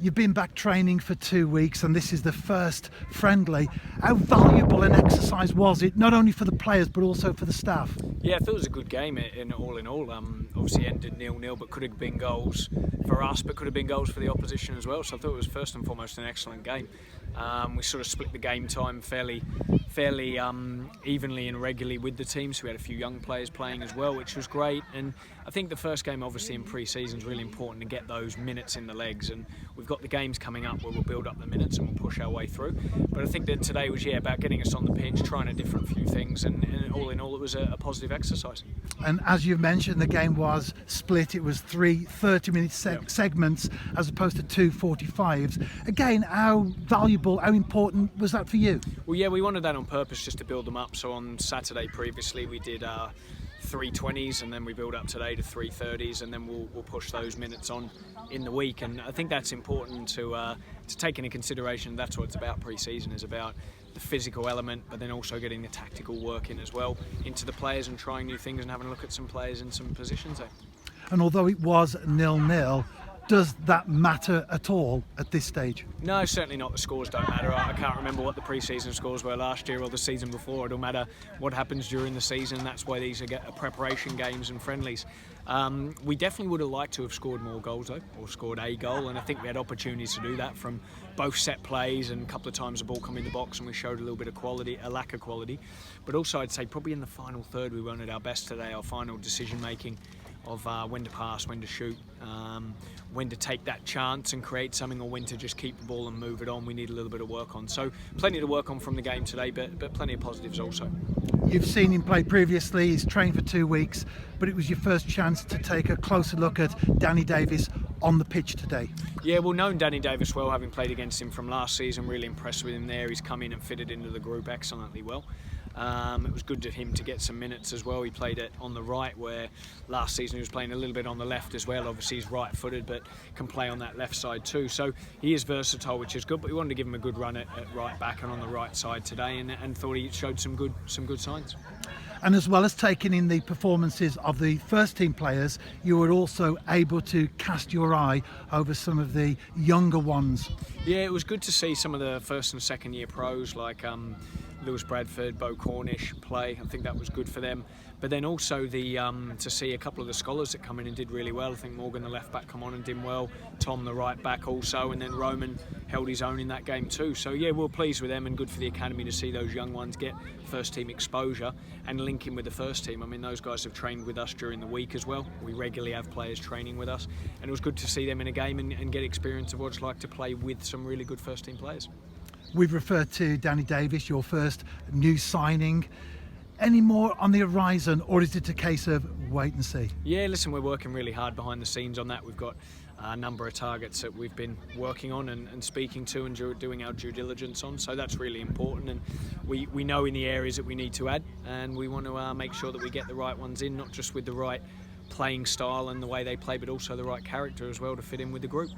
You've been back training for 2 weeks and this is the first friendly. How valuable an exercise was it, not only for the players but also for the staff? Yeah, I thought it was a good game in all. Obviously ended 0-0, but could have been goals for us, but could have been goals for the opposition as well. So I thought it was first and foremost an excellent game. We sort of split the game time fairly evenly and regularly with the team, so we had a few young players playing as well, which was great. And I think the first game obviously in pre-season is really important to get those minutes in the legs, and we've got the games coming up where we'll build up the minutes and we'll push our way through. But I think that today was about getting us on the pitch, trying a different few things, and all in all it was a positive exercise. And as you've mentioned, the game was split. It was 3 30-minute segments as opposed to 2 45s. Again, how valuable, how important was that for you? Well, yeah, we wanted that on purpose just to build them up. So on Saturday previously we did 3:20s, and then we build up today to 3:30s, and then we'll push those minutes on in the week. And I think that's important to take into consideration. That's what it's about. Pre-season is about the physical element, but then also getting the tactical work in as well into the players and trying new things and having a look at some players in some positions there. And although it was 0-0, does that matter at all at this stage? No, certainly not. The scores don't matter. I can't remember what the pre-season scores were last year or the season before. It don't matter what happens during the season. That's why these are preparation games and friendlies. We definitely would have liked to have scored more goals though, or scored a goal, and I think we had opportunities to do that from both set plays, and a couple of times the ball come in the box and we showed a little bit of quality, a lack of quality. But also I'd say probably in the final third we weren't at our best today. Our final decision making of when to pass, when to shoot, when to take that chance and create something, or when to just keep the ball and move it on, we need a little bit of work on. So plenty to work on from the game today, but plenty of positives also. You've seen him play previously, he's trained for 2 weeks, but it was your first chance to take a closer look at Danny Davies on the pitch today. Yeah, well, known Danny Davies well, having played against him from last season, really impressed with him there. He's come in and fitted into the group excellently well. It was good for him to get some minutes as well. He played it on the right, where last season he was playing a little bit on the left as well. Obviously he's right-footed, but can play on that left side too. So he is versatile, which is good. But we wanted to give him a good run at right back and on the right side today, and thought he showed some good signs. And as well as taking in the performances of the first team players, you were also able to cast your eye over some of the younger ones. Yeah, it was good to see some of the first and second year pros like Lewis Bradford, Bo Cornish play. I think that was good for them. But then also to see a couple of the scholars that come in and did really well. I think Morgan, the left back, come on and did well. Tom, the right back, also, and then Roman held his own in that game too. So yeah, we're pleased with them, and good for the academy to see those young ones get first team exposure and link in with the first team. I mean, those guys have trained with us during the week as well. We regularly have players training with us, and it was good to see them in a game and get experience of what it's like to play with some really good first team players. We've referred to Danny Davies, your first new signing. Any more on the horizon, or is it a case of wait and see? Yeah, listen, we're working really hard behind the scenes on that. We've got a number of targets that we've been working on and speaking to and doing our due diligence on, so that's really important. And we know in the areas that we need to add, and we want to make sure that we get the right ones in, not just with the right playing style and the way they play, but also the right character as well to fit in with the group.